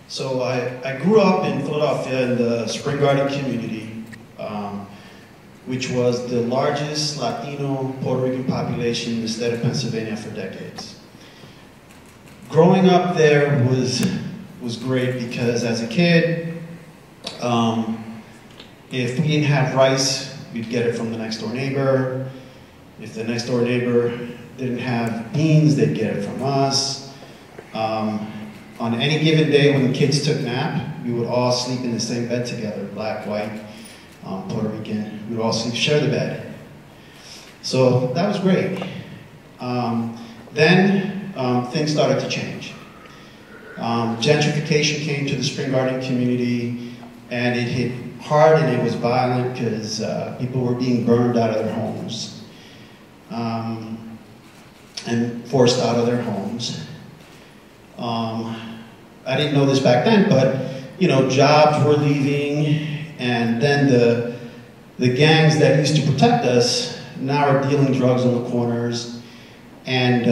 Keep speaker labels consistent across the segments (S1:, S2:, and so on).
S1: So I grew up in Philadelphia in the Spring Garden community, which was the largest Latino Puerto Rican population in the state of Pennsylvania for decades. Growing up there was great because as a kid, if we didn't have rice, we'd get it from the next door neighbor. If the next door neighbor didn't have beans, they'd get it from us. On any given day when the kids took nap, we would all sleep in the same bed together, black, white, Puerto Rican. We would all share the bed. So that was great. Then things started to change. Gentrification came to the Spring Garden community, and it hit hard and it was violent because people were being burned out of their homes and forced out of their homes. I didn't know this back then, but jobs were leaving, and then the gangs that used to protect us now are dealing drugs on the corners, and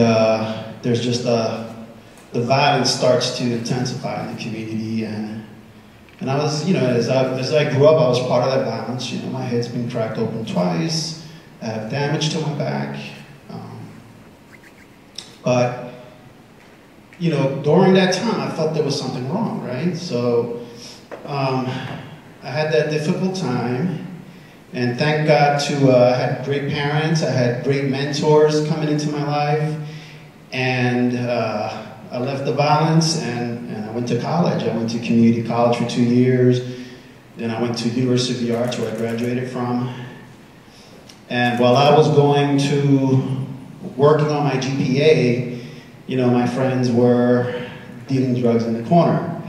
S1: there's just the violence starts to intensify in the community, and I was, as I grew up, I was part of that violence. My head's been cracked open twice, I have damage to my back, but during that time, I felt there was something wrong, right? So I had that difficult time, and thank God I had great parents, I had great mentors coming into my life, and I left the violence and I went to college. I went to community college for 2 years, then I went to University of the Arts where I graduated from, and while I was working on my GPA, my friends were dealing drugs in the corner,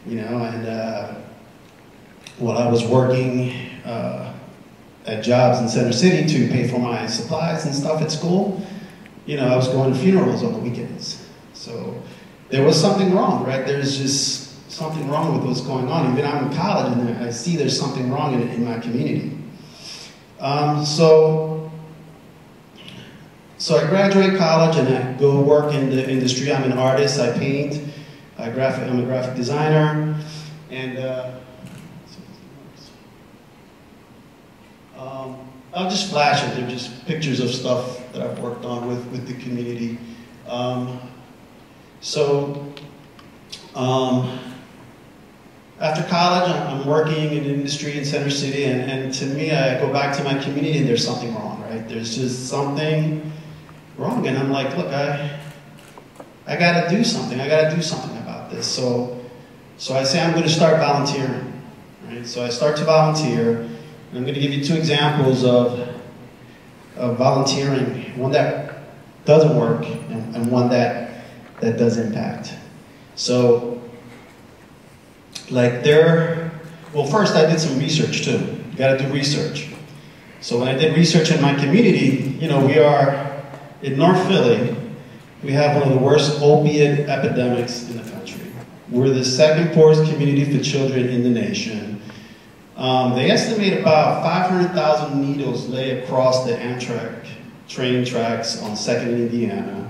S1: and while I was working at jobs in Center City to pay for my supplies and stuff at school, I was going to funerals on the weekends. So there was something wrong, right? There's just something wrong with what's going on. Even I'm in college and I see there's something wrong in my community. So I graduate college and I go work in the industry. I'm an artist, I paint, I'm a graphic designer, and I'll just flash it. They're just pictures of stuff that I've worked on with the community. After college, I'm working in the industry in Center City, and to me, I go back to my community and there's something wrong, right? There's just something wrong, and I'm like, look, I gotta do something. I gotta do something about this. So I say I'm gonna start volunteering, right? So I start to volunteer, and I'm gonna give you 2 examples of volunteering, one that doesn't work and one that does impact. So, well, first I did some research too. You gotta do research. So when I did research in my community, we are, in North Philly, we have one of the worst opiate epidemics in the country. We're the 2nd poorest community for children in the nation. They estimate about 500,000 needles lay across the Amtrak train tracks on 2nd in Indiana.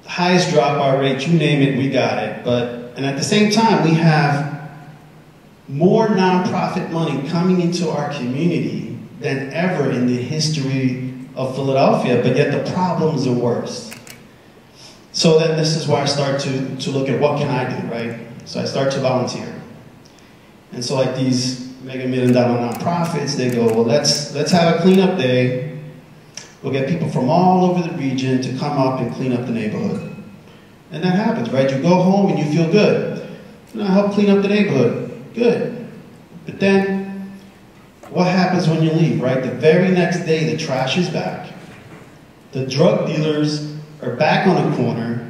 S1: Highest dropout rate, you name it, we got it. And at the same time, we have more nonprofit money coming into our community than ever in the history of Philadelphia, but yet the problems are worse. So then this is where I start to look at what can I do, right? So I start to volunteer. And so like these mega $1 million nonprofits, they go, well, let's have a cleanup day. We'll get people from all over the region to come up and clean up the neighborhood. And that happens, right? You go home and you feel good. I help clean up the neighborhood. Good. But then, what happens when you leave, right? The very next day, the trash is back. The drug dealers are back on the corner.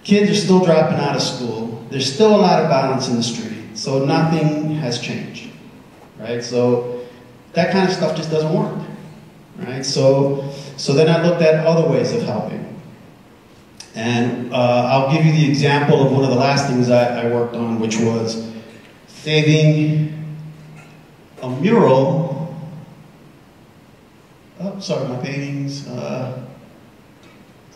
S1: Kids are still dropping out of school. There's still a lot of violence in the street. So nothing has changed, right? So that kind of stuff just doesn't work, right? So then I looked at other ways of helping. And I'll give you the example of one of the last things I worked on, which was saving a mural. Oh, sorry, my paintings. See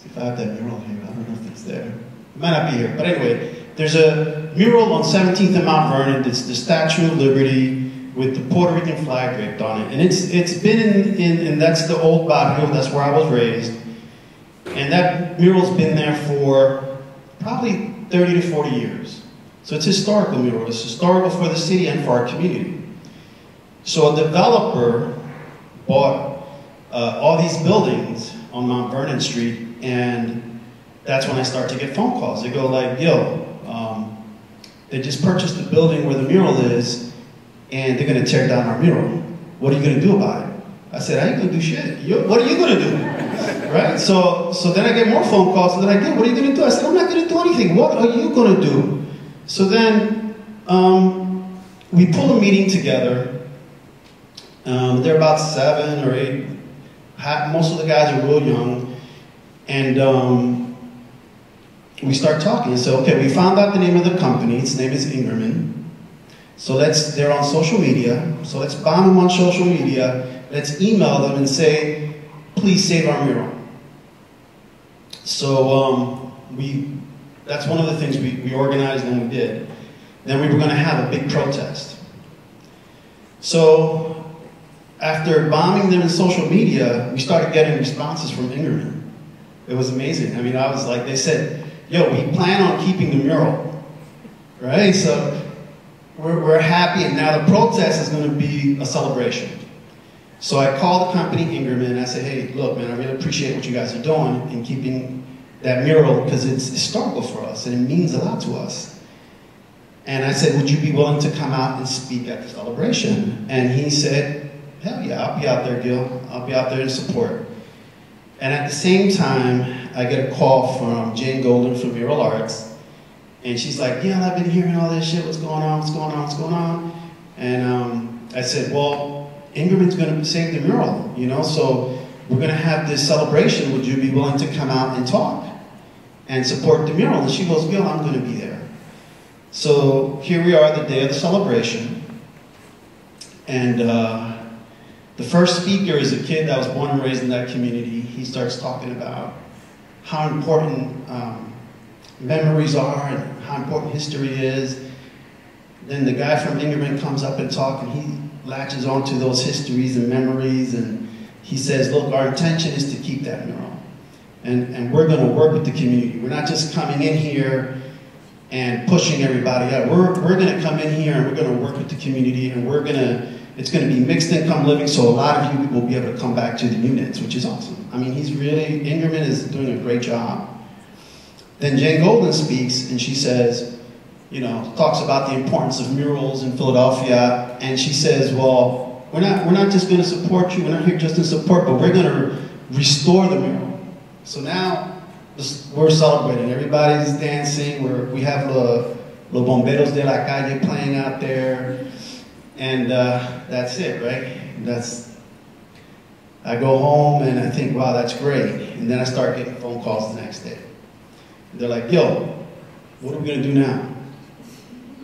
S1: if I have that mural here. I don't know if it's there. It might not be here. But anyway, there's a mural on 17th and Mount Vernon. It's the Statue of Liberty with the Puerto Rican flag draped on it. And it's been and that's the old Barrio, that's where I was raised. And that mural's been there for probably 30 to 40 years. So it's a historical mural. It's historical for the city and for our community. So a developer bought all these buildings on Mount Vernon Street, and that's when I start to get phone calls. They go like, yo, they just purchased the building where the mural is, and they're gonna tear down our mural. What are you gonna do about it? I said, I ain't gonna do shit. What are you gonna do? Right? So then I get more phone calls, and they're like, what are you gonna do? I said, I'm not gonna do anything. What are you gonna do? So then we pull a meeting together. There are about 7 or 8. Most of the guys are real young. And we start talking and say, okay, we found out the name of the company. Its name is Ingerman. So they're on social media. So let's bomb them on social media. Let's email them and say, please save our mural. So that's one of the things we organized and we did. Then we were going to have a big protest. So after bombing them in social media, we started getting responses from Ingerman. It was amazing. I mean, I was like, they said, yo, we plan on keeping the mural, right? So we're happy, and now the protest is going to be a celebration. So I called the company Ingerman, and I said, hey, look, man, I really appreciate what you guys are doing in keeping that mural, because it's historical for us, and it means a lot to us. And I said, would you be willing to come out and speak at the celebration? And he said, hell yeah, I'll be out there, Gil. I'll be out there in support. And at the same time, I get a call from Jane Golden from Mural Arts. And she's like, yeah, I've been hearing all this shit. What's going on? What's going on? What's going on? And I said, well, Ingerman's going to save the mural, you know? So we're going to have this celebration. Would you be willing to come out and talk and support the mural? And she goes, Gil, I'm going to be there. So here we are, the day of the celebration. And the first speaker is a kid that was born and raised in that community. He starts talking about how important memories are and how important history is. Then the guy from Ingerman comes up and talks, and he latches onto those histories and memories, and he says, look, our intention is to keep that mural. And we're going to work with the community. We're not just coming in here and pushing everybody out. We're going to come in here and we're going to work with the community, and it's going to be mixed income living, so a lot of you will be able to come back to the units, which is awesome. I mean, Ingerman is doing a great job. Then Jane Golden speaks, and she says, you know, talks about the importance of murals in Philadelphia, and she says, well, we're not just going to support you, we're not here just to support, but we're going to restore the mural. So now we're celebrating. Everybody's dancing. We have Los Bomberos de la Calle playing out there. And that's it, right? I go home and I think, wow, that's great. And then I start getting phone calls the next day. And they're like, yo, what are we going to do now?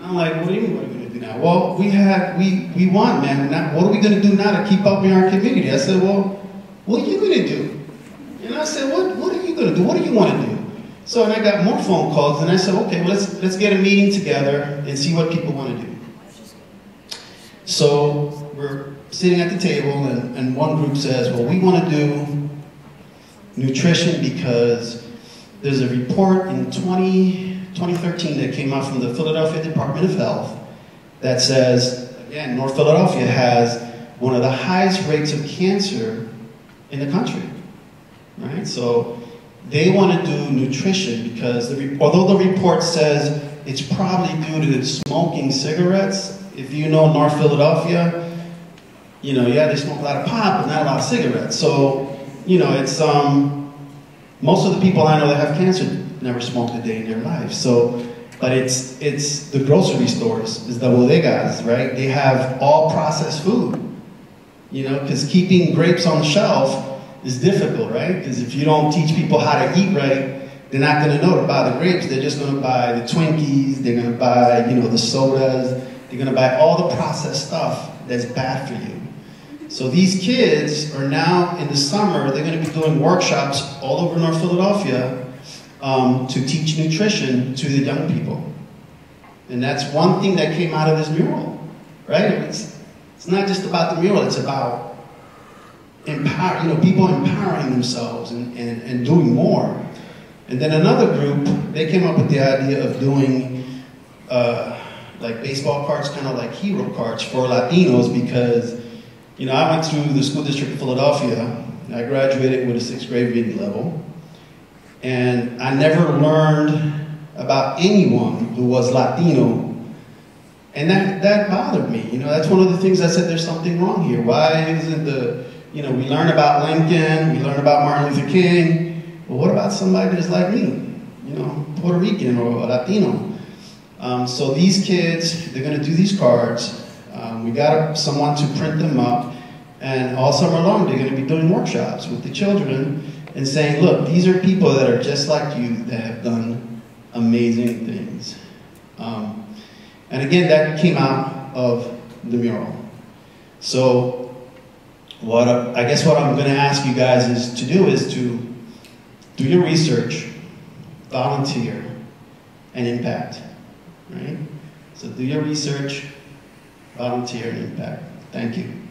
S1: I'm like, what do you mean, what are we going to do now? Well, we want, man. What are we going to do now to keep up in our community? I said, well, what are you going to do? And I said, what are you going to do? What do you want to do? So, and I got more phone calls, and I said, okay, well, let's get a meeting together and see what people want to do. So we're sitting at the table, and one group says, well, we want to do nutrition because there's a report in 2013 that came out from the Philadelphia Department of Health that says, again, North Philadelphia has one of the highest rates of cancer in the country, right? So they want to do nutrition because although the report says it's probably due to smoking cigarettes. If you know North Philadelphia, you know, yeah, they smoke a lot of pot, but not a lot of cigarettes. So, you know, it's, most of the people I know that have cancer never smoked a day in their life. So, but it's the grocery stores, it's the bodegas, right? They have all processed food, you know, because keeping grapes on the shelf is difficult, right? Because if you don't teach people how to eat right, they're not going to know to buy the grapes. They're just going to buy the Twinkies. They're going to buy, you know, the sodas. They're going to buy all the processed stuff that's bad for you. So these kids are now, in the summer, they're going to be doing workshops all over North Philadelphia to teach nutrition to the young people. And that's one thing that came out of this mural, right? It's not just about the mural, it's about people empowering themselves and doing more. And then another group, they came up with the idea of doing like baseball cards, kind of like hero cards for Latinos, because, I went through the school district of Philadelphia. I graduated with a 6th grade reading level. And I never learned about anyone who was Latino. And that bothered me. That's one of the things I said, there's something wrong here. Why isn't we learn about Lincoln, we learn about Martin Luther King, but what about somebody that's like me? Puerto Rican or Latino. So these kids, they're going to do these cards. We got someone to print them up, and all summer long they're going to be doing workshops with the children and saying, look, these are people that are just like you that have done amazing things. And again, that came out of the mural. So I guess what I'm going to ask you guys is to do your research, volunteer, and impact. Right? So do your research, volunteer, and impact. Thank you.